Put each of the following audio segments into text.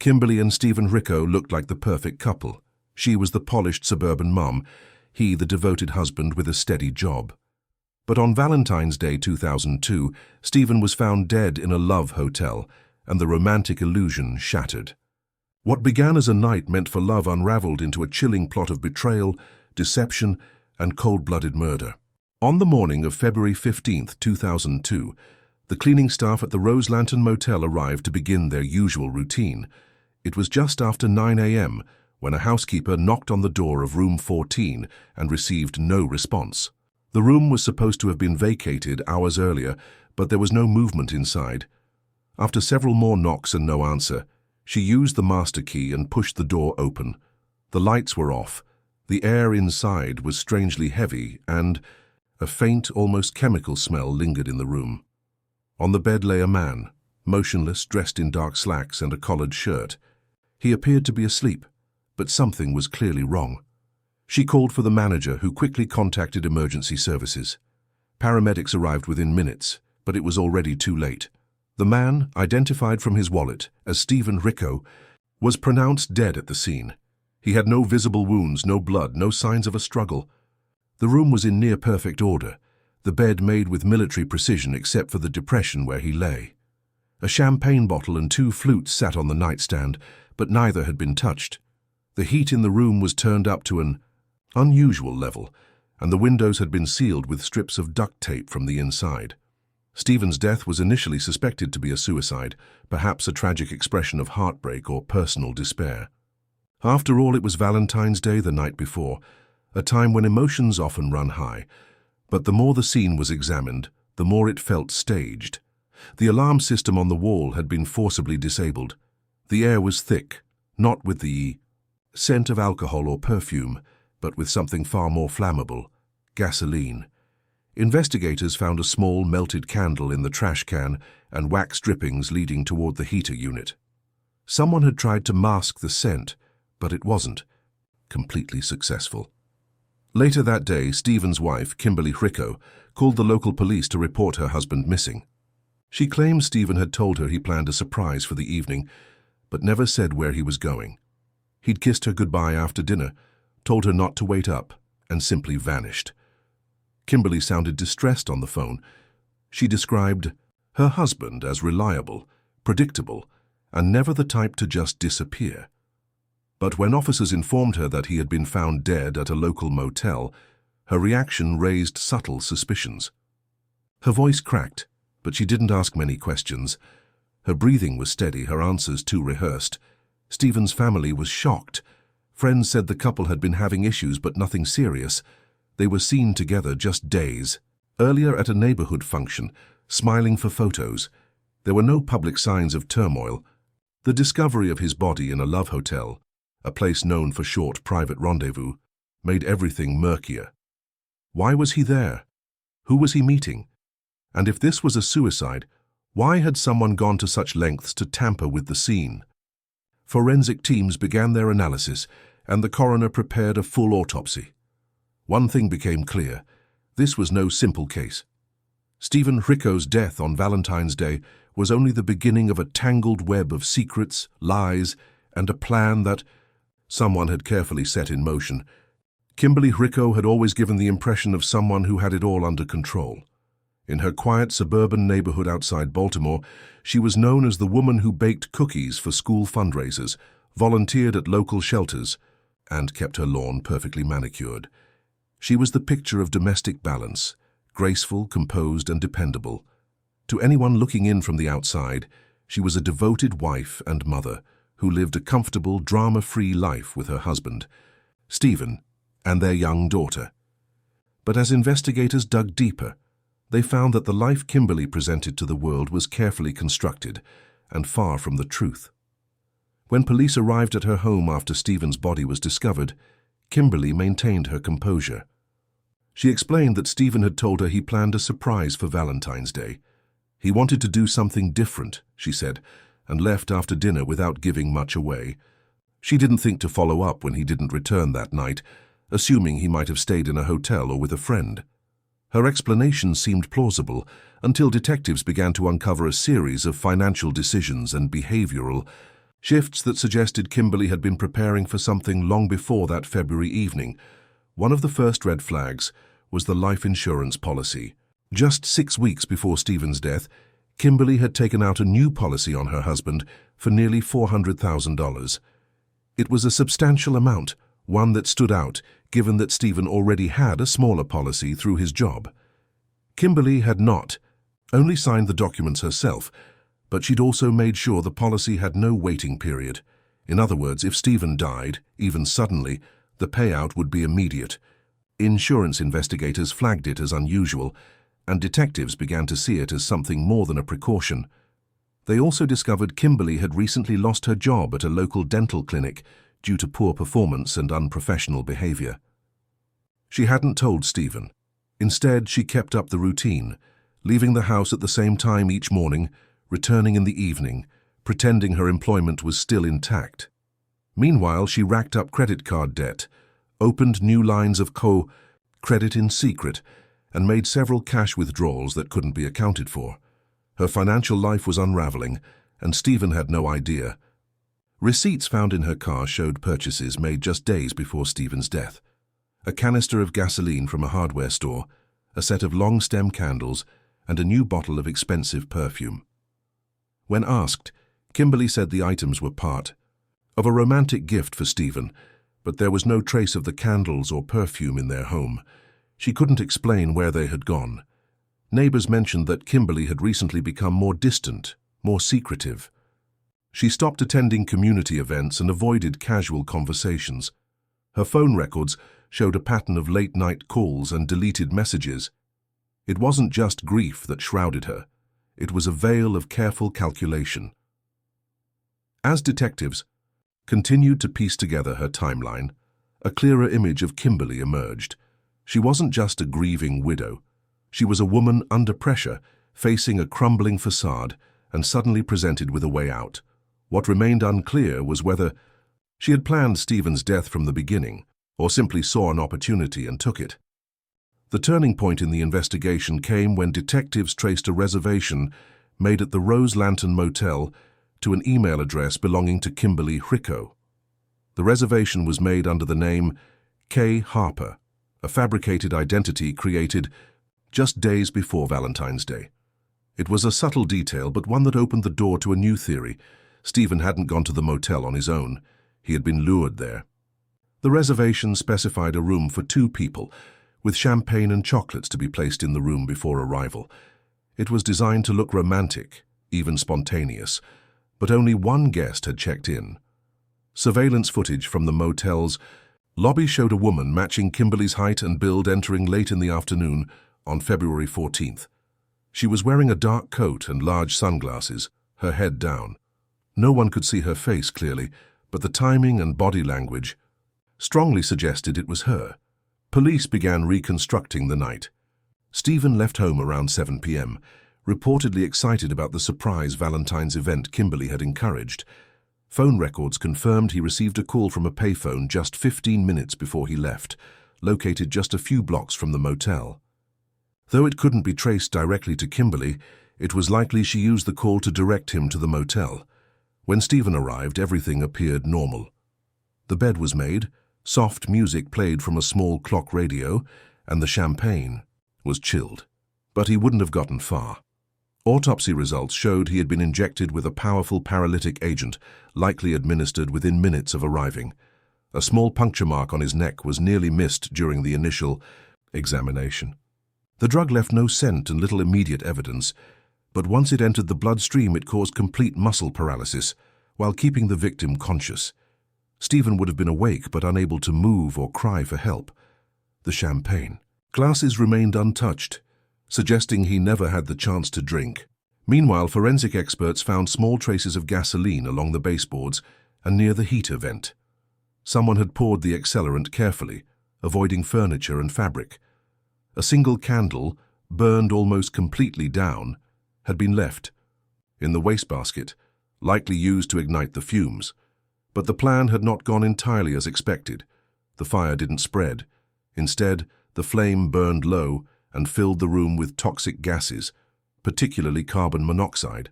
Kimberly and Stephen Hricko looked like the perfect couple. She was the polished suburban mom, he the devoted husband with a steady job. But on Valentine's Day 2002, Stephen was found dead in a love hotel, and the romantic illusion shattered. What began as a night meant for love unraveled into a chilling plot of betrayal, deception, and cold-blooded murder. On the morning of February 15, 2002, the cleaning staff at the Rose Lantern Motel arrived to begin their usual routine. It was just after 9 a.m. when a housekeeper knocked on the door of room 14 and received no response. The room was supposed to have been vacated hours earlier, but there was no movement inside. After several more knocks and no answer, she used the master key and pushed the door open. The lights were off. The air inside was strangely heavy, and a faint, almost chemical smell lingered in the room. On the bed lay a man, motionless, dressed in dark slacks and a collared shirt. He appeared to be asleep, but something was clearly wrong. She called for the manager, who quickly contacted emergency services. Paramedics arrived within minutes, but it was already too late. The man, identified from his wallet as Stephen Hricko, was pronounced dead at the scene. He had no visible wounds, no blood, no signs of a struggle. The room was in near-perfect order, the bed made with military precision except for the depression where he lay. A champagne bottle and 2 flutes sat on the nightstand, but neither had been touched. The heat in the room was turned up to an unusual level, and the windows had been sealed with strips of duct tape from the inside. Stephen's death was initially suspected to be a suicide, perhaps a tragic expression of heartbreak or personal despair. After all, it was Valentine's Day the night before, a time when emotions often run high. But the more the scene was examined, the more it felt staged. The alarm system on the wall had been forcibly disabled. The air was thick, not with the scent of alcohol or perfume, but with something far more flammable, gasoline. Investigators found a small melted candle in the trash can and wax drippings leading toward the heater unit. Someone had tried to mask the scent, but it wasn't completely successful. Later that day, Stephen's wife, Kimberly Hricko, called the local police to report her husband missing. She claimed Stephen had told her he planned a surprise for the evening, but never said where he was going. He'd kissed her goodbye after dinner, told her not to wait up, and simply vanished. Kimberly sounded distressed on the phone. She described her husband as reliable, predictable, and never the type to just disappear. But when officers informed her that he had been found dead at a local motel, her reaction raised subtle suspicions. Her voice cracked, but she didn't ask many questions. Her breathing was steady, her answers too rehearsed. Stephen's family was shocked. Friends said the couple had been having issues, but nothing serious. They were seen together just days earlier at a neighborhood function, smiling for photos. There were no public signs of turmoil. The discovery of his body in a love hotel, a place known for short private rendezvous, made everything murkier. Why was he there? Who was he meeting? And if this was a suicide, why had someone gone to such lengths to tamper with the scene? Forensic teams began their analysis, and the coroner prepared a full autopsy. One thing became clear: this was no simple case. Stephen Hricko's death on Valentine's Day was only the beginning of a tangled web of secrets, lies, and a plan that someone had carefully set in motion. Kimberly Hricko had always given the impression of someone who had it all under control. In her quiet suburban neighborhood outside Baltimore, she was known as the woman who baked cookies for school fundraisers, volunteered at local shelters, and kept her lawn perfectly manicured. She was the picture of domestic balance, graceful, composed, and dependable. To anyone looking in from the outside, she was a devoted wife and mother who lived a comfortable, drama-free life with her husband, Stephen, and their young daughter. But as investigators dug deeper, they found that the life Kimberly presented to the world was carefully constructed and far from the truth. When police arrived at her home after Stephen's body was discovered, Kimberly maintained her composure. She explained that Stephen had told her he planned a surprise for Valentine's Day. He wanted to do something different, she said, and left after dinner without giving much away. She didn't think to follow up when he didn't return that night, assuming he might have stayed in a hotel or with a friend. Her explanation seemed plausible until detectives began to uncover a series of financial decisions and behavioral Shifts that suggested Kimberly had been preparing for something long before that February evening. One of the first red flags was the life insurance policy. Just 6 weeks before Stephen's death, Kimberly had taken out a new policy on her husband for nearly $400,000. It was a substantial amount, one that stood out given that Stephen already had a smaller policy through his job. Kimberly had not only signed the documents herself, but she'd also made sure the policy had no waiting period. In other words, if Stephen died, even suddenly, the payout would be immediate. Insurance investigators flagged it as unusual, and detectives began to see it as something more than a precaution. They also discovered Kimberly had recently lost her job at a local dental clinic due to poor performance and unprofessional behavior. She hadn't told Stephen. Instead, she kept up the routine, leaving the house at the same time each morning, returning in the evening, pretending her employment was still intact. Meanwhile, she racked up credit card debt, opened new lines of credit in secret, and made several cash withdrawals that couldn't be accounted for. Her financial life was unraveling, and Stephen had no idea. Receipts found in her car showed purchases made just days before Stephen's death. A canister of gasoline from a hardware store, a set of long-stem candles, and a new bottle of expensive perfume. When asked, Kimberly said the items were part of a romantic gift for Stephen, but there was no trace of the candles or perfume in their home. She couldn't explain where they had gone. Neighbors mentioned that Kimberly had recently become more distant, more secretive. She stopped attending community events and avoided casual conversations. Her phone records showed a pattern of late-night calls and deleted messages. It wasn't just grief that shrouded her. It was a veil of careful calculation. As detectives continued to piece together her timeline, a clearer image of Kimberly emerged. She wasn't just a grieving widow. She was a woman under pressure, facing a crumbling facade, and suddenly presented with a way out. What remained unclear was whether she had planned Stephen's death from the beginning, or simply saw an opportunity and took it. The turning point in the investigation came when detectives traced a reservation made at the Rose Lantern Motel to an email address belonging to Kimberly Hricko. The reservation was made under the name K. Harper, a fabricated identity created just days before Valentine's Day. It was a subtle detail, but one that opened the door to a new theory. Stephen hadn't gone to the motel on his own. He had been lured there. The reservation specified a room for 2 people, with champagne and chocolates to be placed in the room before arrival. It was designed to look romantic, even spontaneous, but only one guest had checked in. Surveillance footage from the motel's lobby showed a woman matching Kimberly's height and build entering late in the afternoon on February 14th. She was wearing a dark coat and large sunglasses, her head down. No one could see her face clearly, but the timing and body language strongly suggested it was her. Police began reconstructing the night. Stephen left home around 7 p.m., reportedly excited about the surprise Valentine's event Kimberly had encouraged. Phone records confirmed he received a call from a payphone just 15 minutes before he left, located just a few blocks from the motel. Though it couldn't be traced directly to Kimberly, it was likely she used the call to direct him to the motel. When Stephen arrived, everything appeared normal. The bed was made, soft music played from a small clock radio, and the champagne was chilled. But he wouldn't have gotten far. Autopsy results showed he had been injected with a powerful paralytic agent, likely administered within minutes of arriving. A small puncture mark on his neck was nearly missed during the initial examination. The drug left no scent and little immediate evidence, but once it entered the bloodstream it caused complete muscle paralysis, while keeping the victim conscious. Stephen would have been awake but unable to move or cry for help. The champagne. Glasses remained untouched, suggesting he never had the chance to drink. Meanwhile, forensic experts found small traces of gasoline along the baseboards and near the heater vent. Someone had poured the accelerant carefully, avoiding furniture and fabric. A single candle, burned almost completely down, had been left in the wastebasket, likely used to ignite the fumes. But the plan had not gone entirely as expected. The fire didn't spread. Instead, the flame burned low and filled the room with toxic gases, particularly carbon monoxide.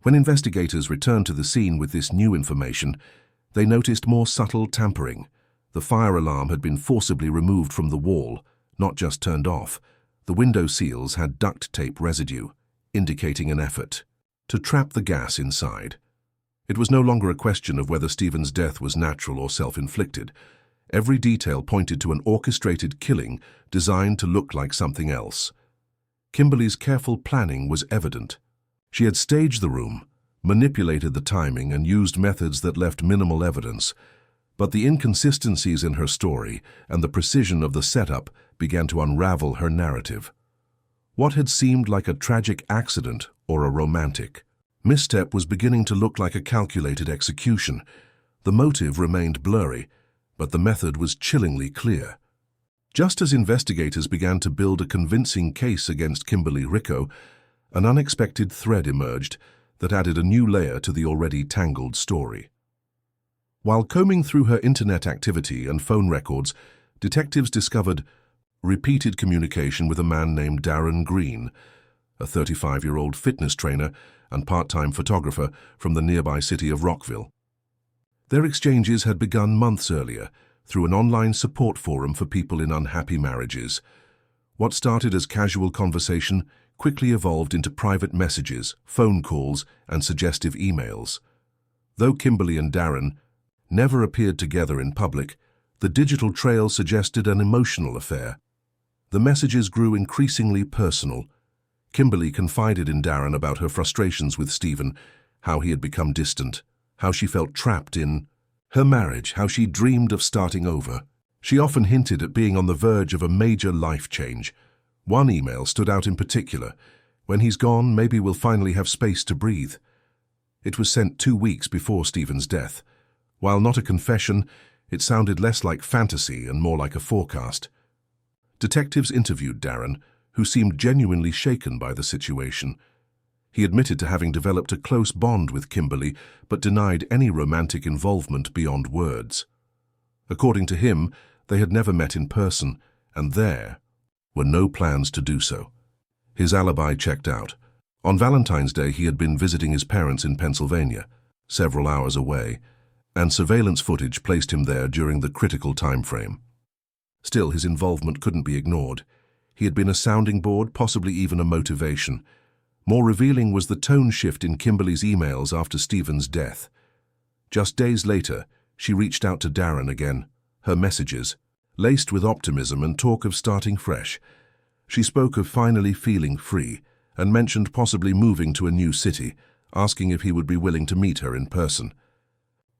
When investigators returned to the scene with this new information, they noticed more subtle tampering. The fire alarm had been forcibly removed from the wall, not just turned off. The window seals had duct tape residue, indicating an effort to trap the gas inside. It was no longer a question of whether Stephen's death was natural or self-inflicted. Every detail pointed to an orchestrated killing designed to look like something else. Kimberly's careful planning was evident. She had staged the room, manipulated the timing, and used methods that left minimal evidence. But the inconsistencies in her story and the precision of the setup began to unravel her narrative. What had seemed like a tragic accident or a romantic misstep was beginning to look like a calculated execution. The motive remained blurry, but the method was chillingly clear. Just as investigators began to build a convincing case against Kimberly Hricko, an unexpected thread emerged that added a new layer to the already tangled story. While combing through her internet activity and phone records, detectives discovered repeated communication with a man named Darren Green, a 35-year-old fitness trainer and part-time photographer from the nearby city of Rockville. Their exchanges had begun months earlier through an online support forum for people in unhappy marriages. What started as casual conversation quickly evolved into private messages, phone calls, and suggestive emails. Though Kimberly and Darren never appeared together in public, the digital trail suggested an emotional affair. The messages grew increasingly personal. Kimberly confided in Darren about her frustrations with Stephen, how he had become distant, how she felt trapped in her marriage, how she dreamed of starting over. She often hinted at being on the verge of a major life change. One email stood out in particular. "When he's gone, maybe we'll finally have space to breathe." It was sent 2 weeks before Stephen's death. While not a confession, it sounded less like fantasy and more like a forecast. Detectives interviewed Darren, who seemed genuinely shaken by the situation. He admitted to having developed a close bond with Kimberly, but denied any romantic involvement beyond words. According to him, they had never met in person, and there were no plans to do so. His alibi checked out. On Valentine's Day, he had been visiting his parents in Pennsylvania, several hours away, and surveillance footage placed him there during the critical time frame. Still, his involvement couldn't be ignored. He had been a sounding board, possibly even a motivation. More revealing was the tone shift in Kimberly's emails after Stephen's death. Just days later, she reached out to Darren again, her messages laced with optimism and talk of starting fresh. She spoke of finally feeling free and mentioned possibly moving to a new city, asking if he would be willing to meet her in person.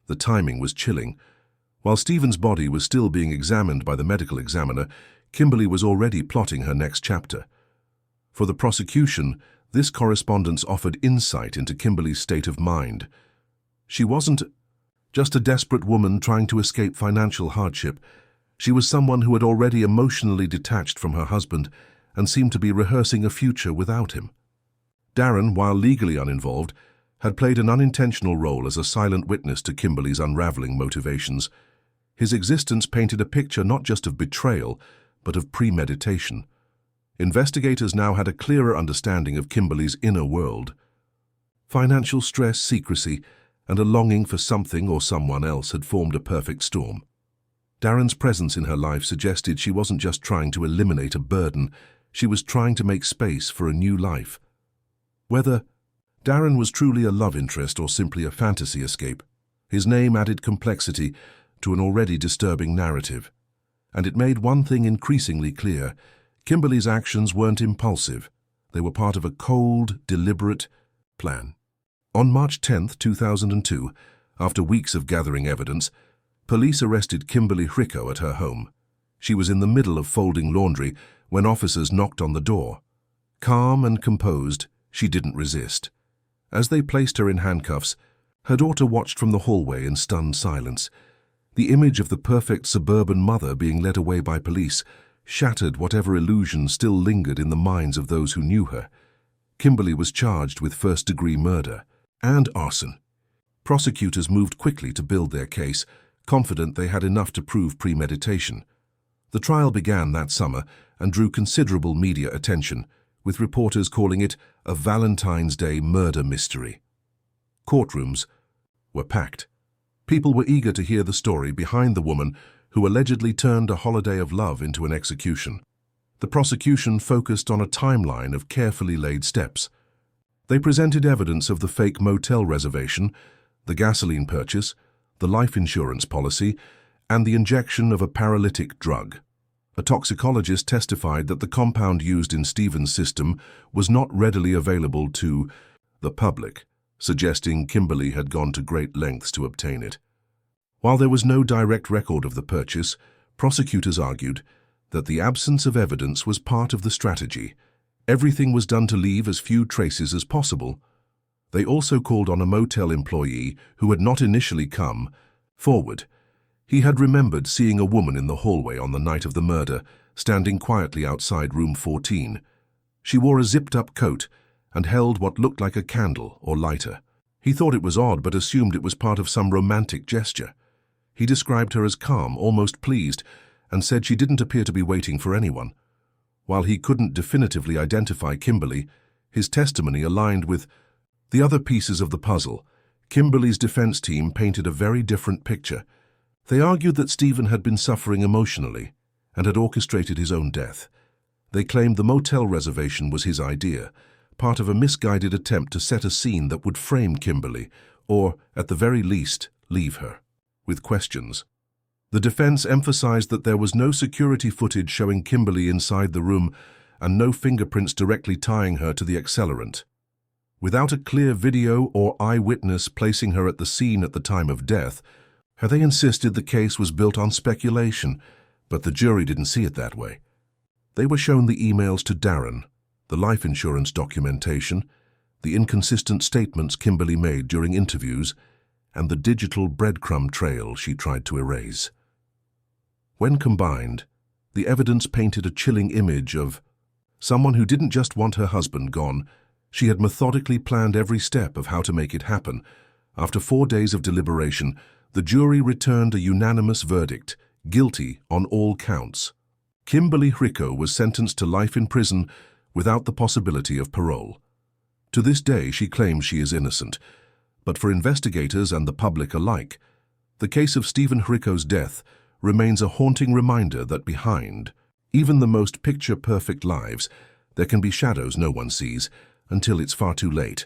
The timing was chilling. While Stephen's body was still being examined by the medical examiner, Kimberly was already plotting her next chapter. For the prosecution, this correspondence offered insight into Kimberly's state of mind. She wasn't just a desperate woman trying to escape financial hardship. She was someone who had already emotionally detached from her husband and seemed to be rehearsing a future without him. Darren, while legally uninvolved, had played an unintentional role as a silent witness to Kimberly's unraveling motivations. His existence painted a picture not just of betrayal, but of premeditation. Investigators now had a clearer understanding of Kimberly's inner world. Financial stress, secrecy, and a longing for something or someone else had formed a perfect storm. Darren's presence in her life suggested she wasn't just trying to eliminate a burden, she was trying to make space for a new life. Whether Darren was truly a love interest or simply a fantasy escape, his name added complexity to an already disturbing narrative. And it made one thing increasingly clear: Kimberly's actions weren't impulsive. They were part of a cold, deliberate plan. On March 10, 2002, after weeks of gathering evidence, police arrested Kimberly Hricko at her home. She was in the middle of folding laundry when officers knocked on the door. Calm and composed, she didn't resist. As they placed her in handcuffs, her daughter watched from the hallway in stunned silence. The image of the perfect suburban mother being led away by police shattered whatever illusion still lingered in the minds of those who knew her. Kimberly was charged with first-degree murder and arson. Prosecutors moved quickly to build their case, confident they had enough to prove premeditation. The trial began that summer and drew considerable media attention, with reporters calling it a Valentine's Day murder mystery. Courtrooms were packed. People were eager to hear the story behind the woman who allegedly turned a holiday of love into an execution. The prosecution focused on a timeline of carefully laid steps. They presented evidence of the fake motel reservation, the gasoline purchase, the life insurance policy, and the injection of a paralytic drug. A toxicologist testified that the compound used in Stephen's system was not readily available to the public, suggesting Kimberly had gone to great lengths to obtain it. While there was no direct record of the purchase, prosecutors argued that the absence of evidence was part of the strategy. Everything was done to leave as few traces as possible. They also called on a motel employee who had not initially come forward. He had remembered seeing a woman in the hallway on the night of the murder, standing quietly outside room 14. She wore a zipped-up coat and held what looked like a candle or lighter. He thought it was odd but assumed it was part of some romantic gesture. He described her as calm, almost pleased, and said she didn't appear to be waiting for anyone. While he couldn't definitively identify Kimberly, his testimony aligned with the other pieces of the puzzle. Kimberly's defense team painted a very different picture. They argued that Stephen had been suffering emotionally and had orchestrated his own death. They claimed the motel reservation was his idea, part of a misguided attempt to set a scene that would frame Kimberly, or, at the very least, leave her with questions. The defense emphasized that there was no security footage showing Kimberly inside the room and no fingerprints directly tying her to the accelerant. Without a clear video or eyewitness placing her at the scene at the time of death, they insisted the case was built on speculation, but the jury didn't see it that way. They were shown the emails to Darren, the life insurance documentation, the inconsistent statements Kimberly made during interviews, and the digital breadcrumb trail she tried to erase. When combined, the evidence painted a chilling image of someone who didn't just want her husband gone. She had methodically planned every step of how to make it happen. After 4 days of deliberation, the jury returned a unanimous verdict, guilty on all counts. Kimberly Hricko was sentenced to life in prison without the possibility of parole. To this day, she claims she is innocent, but for investigators and the public alike, the case of Stephen Hricko's death remains a haunting reminder that behind even the most picture-perfect lives, there can be shadows no one sees until it's far too late.